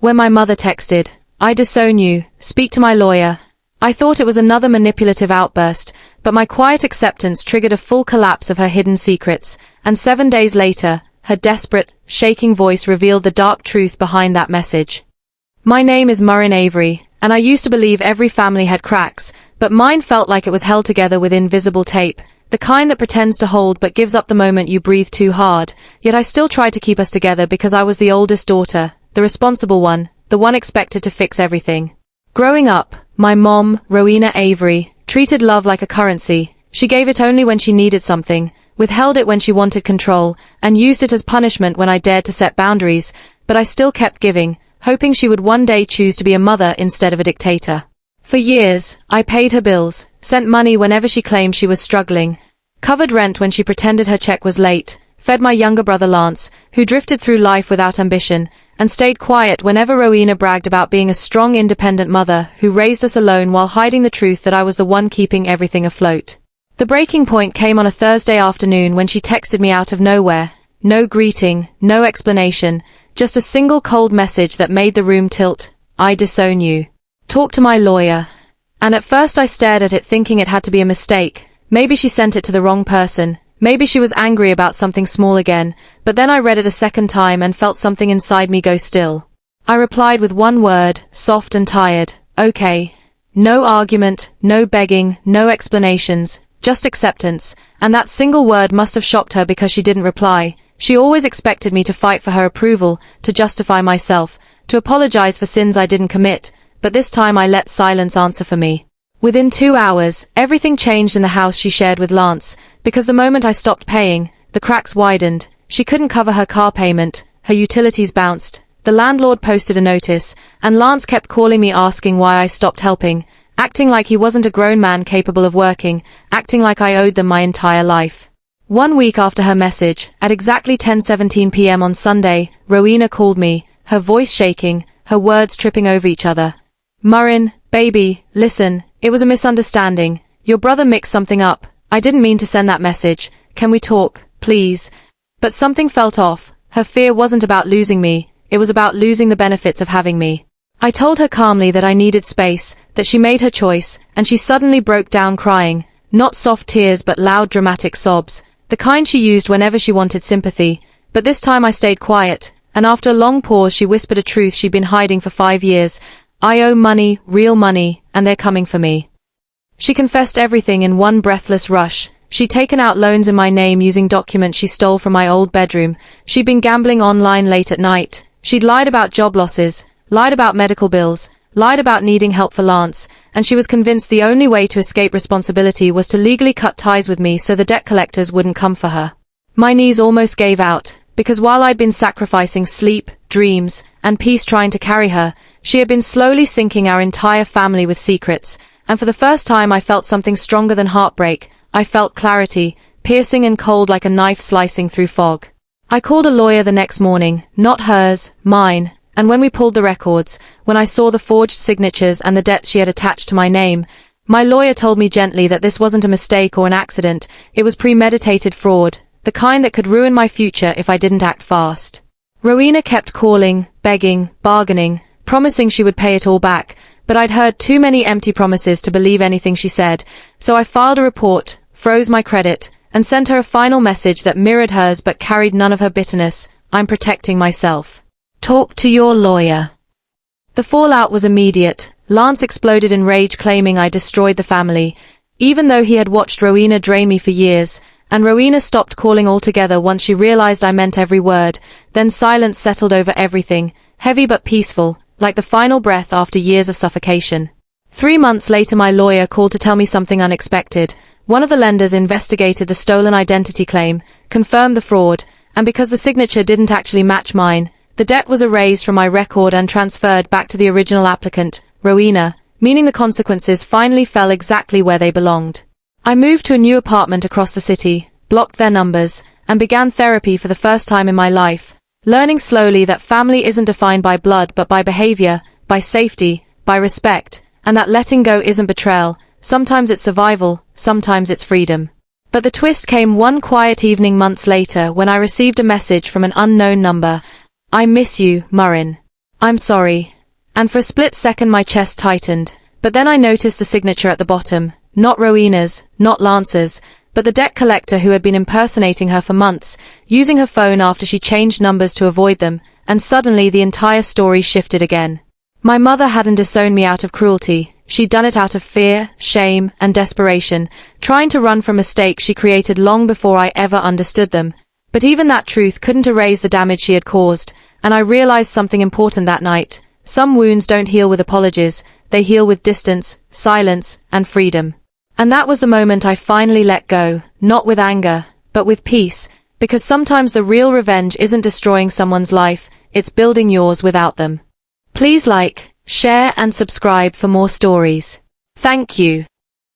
When my mother texted, "I disown you, speak to my lawyer," I thought it was another manipulative outburst, but my quiet acceptance triggered a full collapse of her hidden secrets, and 7 days later, her desperate, shaking voice revealed the dark truth behind that message. My name is Murrin Avery, and I used to believe every family had cracks, but mine felt like it was held together with invisible tape, the kind that pretends to hold but gives up the moment you breathe too hard. Yet I still tried to keep us together because I was the oldest daughter, the responsible one, the one expected to fix everything. Growing up, my mom, Rowena Avery, treated love like a currency. She gave it only when she needed something, withheld it when she wanted control, and used it as punishment when I dared to set boundaries, but I still kept giving, hoping she would one day choose to be a mother instead of a dictator. For years, I paid her bills, sent money whenever she claimed she was struggling, covered rent when she pretended her check was late, fed my younger brother Lance, who drifted through life without ambition, and stayed quiet whenever Rowena bragged about being a strong independent mother who raised us alone while hiding the truth that I was the one keeping everything afloat. The breaking point came on a Thursday afternoon when she texted me out of nowhere. No greeting, no explanation, just a single cold message that made the room tilt. "I disown you. Talk to my lawyer." And at first I stared at it thinking it had to be a mistake. Maybe she sent it to the wrong person. Maybe she was angry about something small again, but then I read it a second time and felt something inside me go still. I replied with one word, soft and tired, "Okay." No argument, no begging, no explanations, just acceptance, and that single word must have shocked her because she didn't reply. She always expected me to fight for her approval, to justify myself, to apologize for sins I didn't commit, but this time I let silence answer for me. Within 2 hours, everything changed in the house she shared with Lance, because the moment I stopped paying, the cracks widened. She couldn't cover her car payment, her utilities bounced, the landlord posted a notice, and Lance kept calling me asking why I stopped helping, acting like he wasn't a grown man capable of working, acting like I owed them my entire life. 1 week after her message, at exactly 10:17 p.m. on Sunday, Rowena called me, her voice shaking, her words tripping over each other. "Murrin, baby, listen, it was a misunderstanding. Your brother mixed something up. I didn't mean to send that message. Can we talk, please?" But something felt off. Her fear wasn't about losing me, it was about losing the benefits of having me. I told her calmly that I needed space, that she made her choice, and she suddenly broke down crying. Not soft tears but loud dramatic sobs, the kind she used whenever she wanted sympathy. But this time I stayed quiet, and after a long pause she whispered a truth she'd been hiding for 5 years. "I owe money, real money, and they're coming for me." She confessed everything in one breathless rush. She'd taken out loans in my name using documents she stole from my old bedroom. She'd been gambling online late at night. She'd lied about job losses, lied about medical bills, lied about needing help for Lance, and she was convinced the only way to escape responsibility was to legally cut ties with me so the debt collectors wouldn't come for her. My knees almost gave out, because while I'd been sacrificing sleep, dreams, and peace trying to carry her, she had been slowly sinking our entire family with secrets, and for the first time I felt something stronger than heartbreak. I felt clarity, piercing and cold like a knife slicing through fog. I called a lawyer the next morning, not hers, mine, and when we pulled the records, when I saw the forged signatures and the debts she had attached to my name, my lawyer told me gently that this wasn't a mistake or an accident, it was premeditated fraud, the kind that could ruin my future if I didn't act fast. Rowena kept calling, begging, bargaining, promising she would pay it all back, but I'd heard too many empty promises to believe anything she said, so I filed a report, froze my credit, and sent her a final message that mirrored hers but carried none of her bitterness. "I'm protecting myself. Talk to your lawyer." The fallout was immediate. Lance exploded in rage claiming I destroyed the family, even though he had watched Rowena drain me for years, and Rowena stopped calling altogether once she realized I meant every word. Then silence settled over everything, heavy but peaceful, like the final breath after years of suffocation. 3 months later my lawyer called to tell me something unexpected. One of the lenders investigated the stolen identity claim, confirmed the fraud, and because the signature didn't actually match mine, the debt was erased from my record and transferred back to the original applicant, Rowena, meaning the consequences finally fell exactly where they belonged. I moved to a new apartment across the city, blocked their numbers, and began therapy for the first time in my life, learning slowly that family isn't defined by blood but by behavior, by safety, by respect, and that letting go isn't betrayal. Sometimes it's survival, sometimes it's freedom. But the twist came one quiet evening months later when I received a message from an unknown number. "I miss you, Murrin. I'm sorry. And for a split second my chest tightened. But then I noticed the signature at the bottom. Not Rowena's, not Lance's, but the debt collector who had been impersonating her for months, using her phone after she changed numbers to avoid them, and suddenly the entire story shifted again. My mother hadn't disowned me out of cruelty. She'd done it out of fear, shame, and desperation, trying to run from mistakes she created long before I ever understood them. But even that truth couldn't erase the damage she had caused, and I realized something important that night. Some wounds don't heal with apologies, they heal with distance, silence, and freedom. And that was the moment I finally let go, not with anger, but with peace, because sometimes the real revenge isn't destroying someone's life, it's building yours without them. Please like, share, and subscribe for more stories. Thank you.